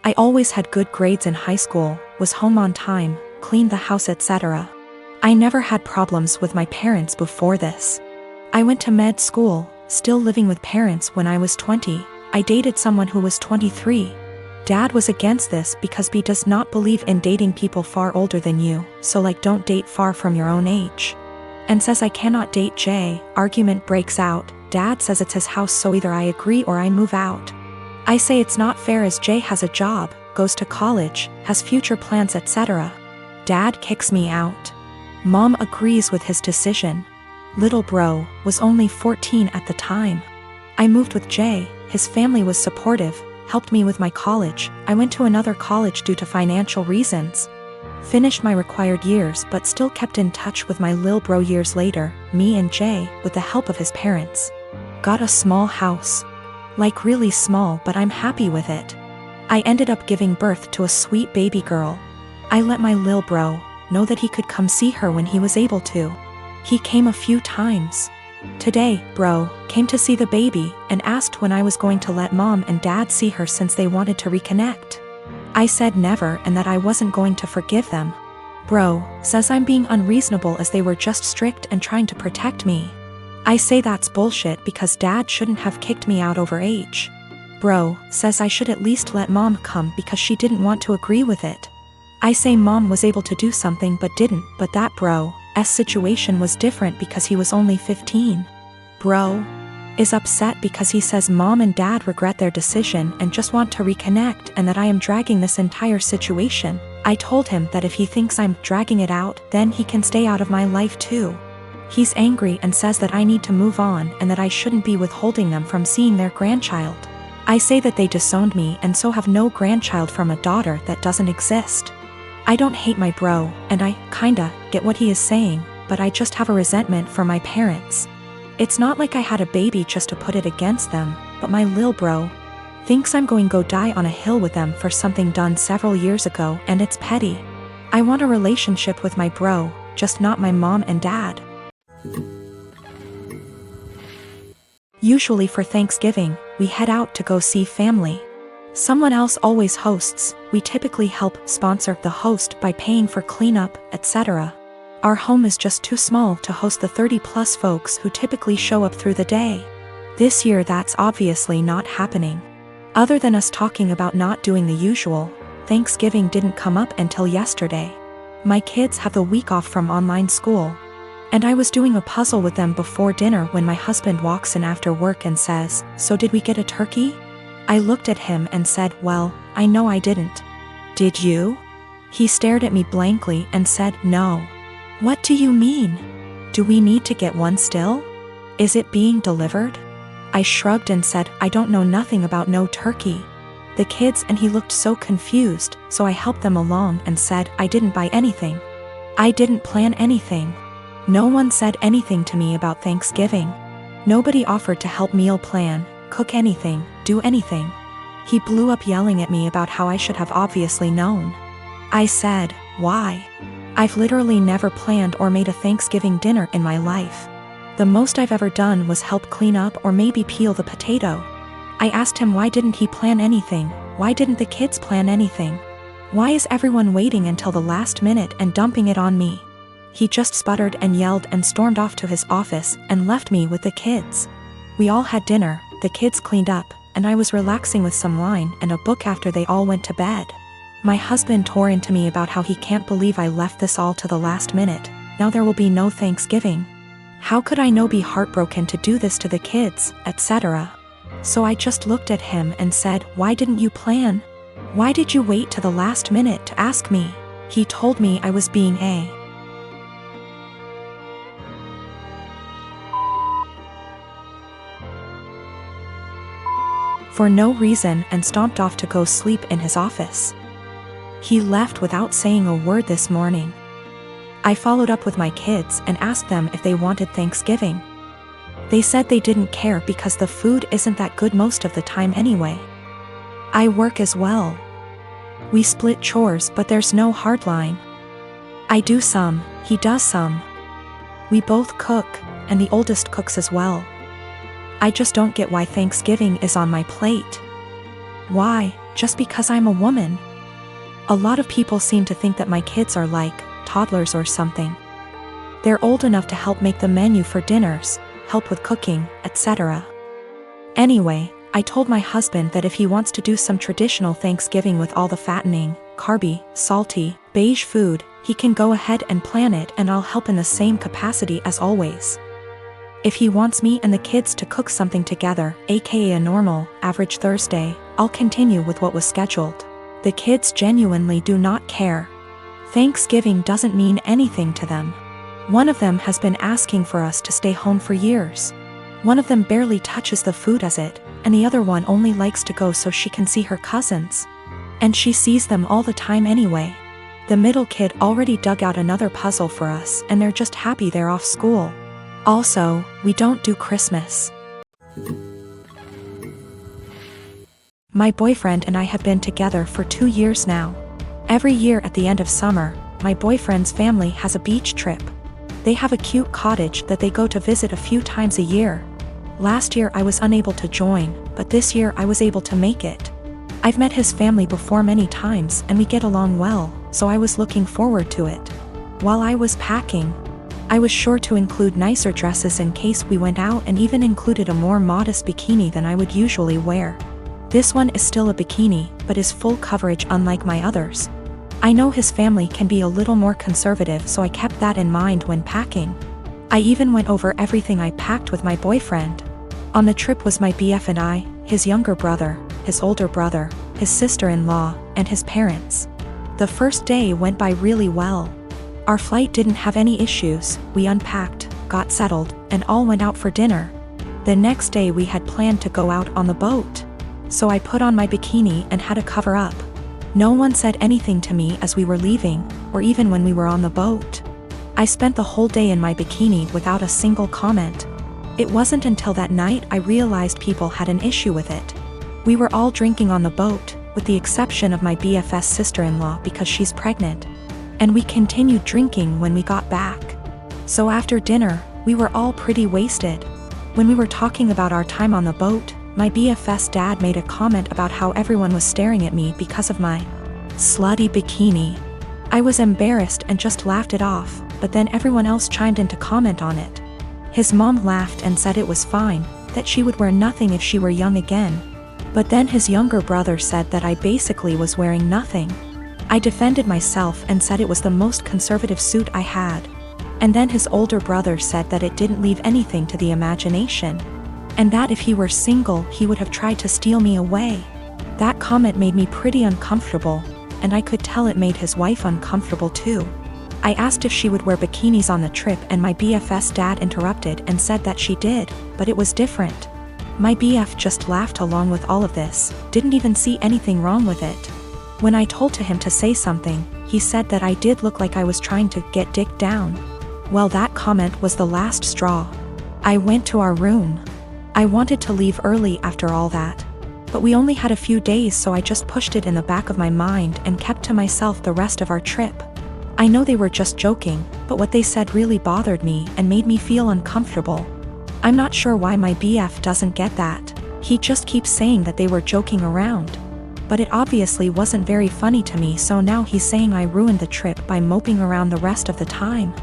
I always had good grades in high school, was home on time, cleaned the house, etc. I never had problems with my parents before this. I went to med school, still living with parents when I was 20. I dated someone who was 23. Dad was against this because he does not believe in dating people far older than you, so like don't date far from your own age. And says I cannot date Jay. Argument breaks out. Dad says it's his house, so either I agree or I move out. I say it's not fair as Jay has a job, goes to college, has future plans, etc. Dad kicks me out. Mom agrees with his decision. Little bro was only 14 at the time. I moved with Jay. His family was supportive, helped me with my college. I went to another college due to financial reasons. Finished my required years but still kept in touch with my lil bro years later. Me and Jay, with the help of his parents, got a small house. Like really small, but I'm happy with it. I ended up giving birth to a sweet baby girl. I let my lil bro know that he could come see her when he was able to. He came a few times. Today, bro came to see the baby and asked when I was going to let mom and dad see her since they wanted to reconnect. I said never and that I wasn't going to forgive them. Bro says I'm being unreasonable as they were just strict and trying to protect me. I say that's bullshit because dad shouldn't have kicked me out over age. Bro says I should at least let mom come because she didn't want to agree with it. I say mom was able to do something but didn't, but that bro's situation was different because he was only 15. Bro is upset because he says mom and dad regret their decision and just want to reconnect and that I am dragging this entire situation. I told him that if he thinks I'm dragging it out, then he can stay out of my life too. He's angry and says that I need to move on and that I shouldn't be withholding them from seeing their grandchild. I say that they disowned me and so have no grandchild from a daughter that doesn't exist. I don't hate my bro, and I kinda get what he is saying, but I just have a resentment for my parents. It's not like I had a baby just to put it against them, but my lil bro thinks I'm going to go die on a hill with them for something done several years ago, and it's petty. I want a relationship with my bro, just not my mom and dad. Usually for Thanksgiving, we head out to go see family. Someone else always hosts. We typically help sponsor the host by paying for cleanup, etc. Our home is just too small to host the 30+ folks who typically show up through the day. This year that's obviously not happening. Other than us talking about not doing the usual, Thanksgiving didn't come up until yesterday. My kids have the week off from online school. And I was doing a puzzle with them before dinner when my husband walks in after work and says, "So did we get a turkey?" I looked at him and said, "Well, I know I didn't." "Did you?" He stared at me blankly and said, "No." "What do you mean? Do we need to get one still? Is it being delivered?" I shrugged and said, "I don't know nothing about no turkey." The kids and he looked so confused, so I helped them along and said, "I didn't buy anything. I didn't plan anything. No one said anything to me about Thanksgiving. Nobody offered to help meal plan, cook anything, do anything." He blew up yelling at me about how I should have obviously known. I said, "Why? I've literally never planned or made a Thanksgiving dinner in my life. The most I've ever done was help clean up or maybe peel the potato." I asked him why didn't he plan anything, why didn't the kids plan anything? Why is everyone waiting until the last minute and dumping it on me? He just sputtered and yelled and stormed off to his office and left me with the kids. We all had dinner, the kids cleaned up, and I was relaxing with some wine and a book after they all went to bed. My husband tore into me about how he can't believe I left this all to the last minute. Now there will be no Thanksgiving. How could I be heartbroken to do this to the kids, etc. So I just looked at him and said, "Why didn't you plan? Why did you wait to the last minute to ask me?" He told me I was being a for no reason and stomped off to go sleep in his office. He left without saying a word this morning. I followed up with my kids and asked them if they wanted Thanksgiving. They said they didn't care because the food isn't that good most of the time anyway. I work as well. We split chores, but there's no hard line. I do some, he does some. We both cook, and the oldest cooks as well. I just don't get why Thanksgiving is on my plate. Why? just because I'm a woman. A lot of people seem to think that my kids are like toddlers or something. They're old enough to help make the menu for dinners, help with cooking, etc. Anyway, I told my husband that if he wants to do some traditional Thanksgiving with all the fattening, carby, salty, beige food, he can go ahead and plan it and I'll help in the same capacity as always. If he wants me and the kids to cook something together, aka a normal, average Thursday, I'll continue with what was scheduled. The kids genuinely do not care. Thanksgiving doesn't mean anything to them. One of them has been asking for us to stay home for years. One of them barely touches the food as it, and the other one only likes to go so she can see her cousins. And she sees them all the time anyway. The middle kid already dug out another puzzle for us and they're just happy they're off school. Also, we don't do Christmas. My boyfriend and I have been together for 2 years now. Every year at the end of summer, my boyfriend's family has a beach trip. They have a cute cottage that they go to visit a few times a year. Last year I was unable to join, but this year I was able to make it. I've met his family before many times and we get along well, so I was looking forward to it. While I was packing, I was sure to include nicer dresses in case we went out and even included a more modest bikini than I would usually wear. This one is still a bikini, but is full coverage unlike my others. I know his family can be a little more conservative, so I kept that in mind when packing. I even went over everything I packed with my boyfriend. On the trip was my BF and I, his younger brother, his older brother, his sister-in-law, and his parents. The first day went by really well. Our flight didn't have any issues, we unpacked, got settled, and all went out for dinner. The next day we had planned to go out on the boat. So I put on my bikini and had to cover up. No one said anything to me as we were leaving, or even when we were on the boat. I spent the whole day in my bikini without a single comment. It wasn't until that night I realized people had an issue with it. We were all drinking on the boat, with the exception of my BFS sister-in-law because she's pregnant. And we continued drinking when we got back. So after dinner, we were all pretty wasted. When we were talking about our time on the boat, my BFS dad made a comment about how everyone was staring at me because of my slutty bikini. I was embarrassed and just laughed it off, but then everyone else chimed in to comment on it. His mom laughed and said it was fine, that she would wear nothing if she were young again. But then his younger brother said that I basically was wearing nothing. I defended myself and said it was the most conservative suit I had. And then his older brother said that it didn't leave anything to the imagination. And that if he were single, he would have tried to steal me away. That comment made me pretty uncomfortable, and I could tell it made his wife uncomfortable too. I asked if she would wear bikinis on the trip and my BFS dad interrupted and said that she did, but it was different. My BF just laughed along with all of this, didn't even see anything wrong with it. When I told him to say something, he said that I did look like I was trying to get dick down. Well, that comment was the last straw. I went to our room. I wanted to leave early after all that. But we only had a few days, so I just pushed it in the back of my mind and kept to myself the rest of our trip. I know they were just joking, but what they said really bothered me and made me feel uncomfortable. I'm not sure why my BF doesn't get that. He just keeps saying that they were joking around. But it obviously wasn't very funny to me, so now he's saying I ruined the trip by moping around the rest of the time.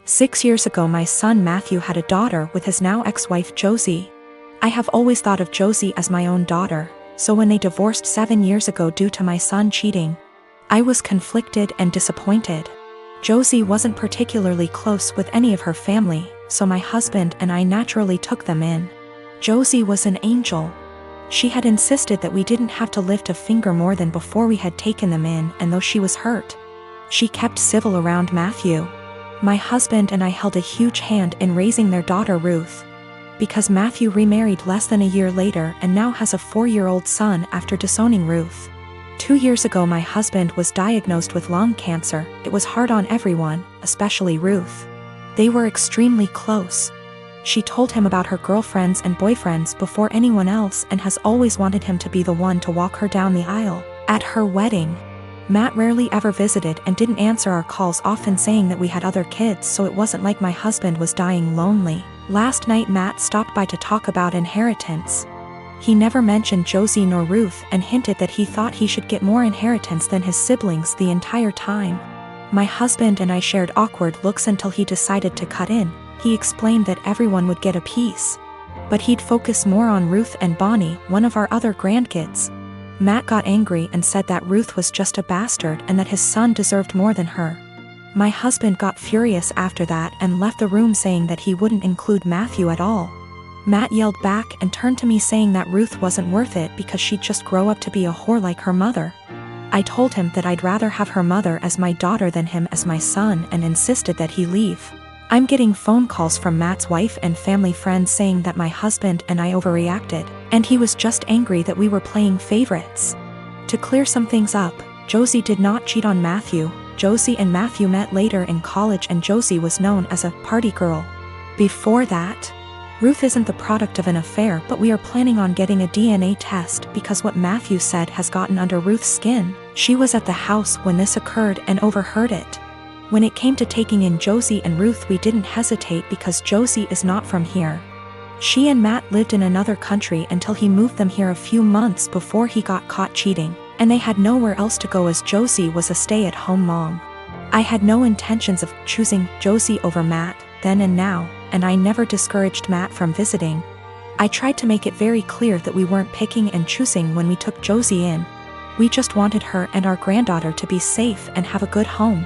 6 years ago my son Matthew had a daughter with his now ex-wife Josie. I have always thought of Josie as my own daughter, so when they divorced 7 years ago due to my son cheating, I was conflicted and disappointed. Josie wasn't particularly close with any of her family, so my husband and I naturally took them in. Josie was an angel. She had insisted that we didn't have to lift a finger more than before we had taken them in, and though she was hurt, she kept civil around Matthew. My husband and I held a huge hand in raising their daughter Ruth. Because Matthew remarried less than a year later and now has a 4-year-old son after disowning Ruth. 2 years ago my husband was diagnosed with lung cancer. It was hard on everyone, especially Ruth. They were extremely close. She told him about her girlfriends and boyfriends before anyone else and has always wanted him to be the one to walk her down the aisle at her wedding. Matt rarely ever visited and didn't answer our calls, often saying that we had other kids, so it wasn't like my husband was dying lonely. Last night Matt stopped by to talk about inheritance. He never mentioned Josie nor Ruth and hinted that he thought he should get more inheritance than his siblings the entire time. My husband and I shared awkward looks until he decided to cut in. He explained that everyone would get a piece, but he'd focus more on Ruth and Bonnie, one of our other grandkids. Matt got angry and said that Ruth was just a bastard and that his son deserved more than her. My husband got furious after that and left the room saying that he wouldn't include Matthew at all. Matt yelled back and turned to me saying that Ruth wasn't worth it because she'd just grow up to be a whore like her mother. I told him that I'd rather have her mother as my daughter than him as my son and insisted that he leave. I'm getting phone calls from Matt's wife and family friends saying that my husband and I overreacted, and he was just angry that we were playing favorites. To clear some things up, Josie did not cheat on Matthew. Josie and Matthew met later in college and Josie was known as a party girl. Before that, Ruth isn't the product of an affair, but we are planning on getting a DNA test because what Matthew said has gotten under Ruth's skin. She was at the house when this occurred and overheard it. When it came to taking in Josie and Ruth, we didn't hesitate because Josie is not from here. She and Matt lived in another country until he moved them here a few months before he got caught cheating, and they had nowhere else to go as Josie was a stay-at-home mom. I had no intentions of choosing Josie over Matt then and now, and I never discouraged Matt from visiting. I tried to make it very clear that we weren't picking and choosing when we took Josie in. We just wanted her and our granddaughter to be safe and have a good home.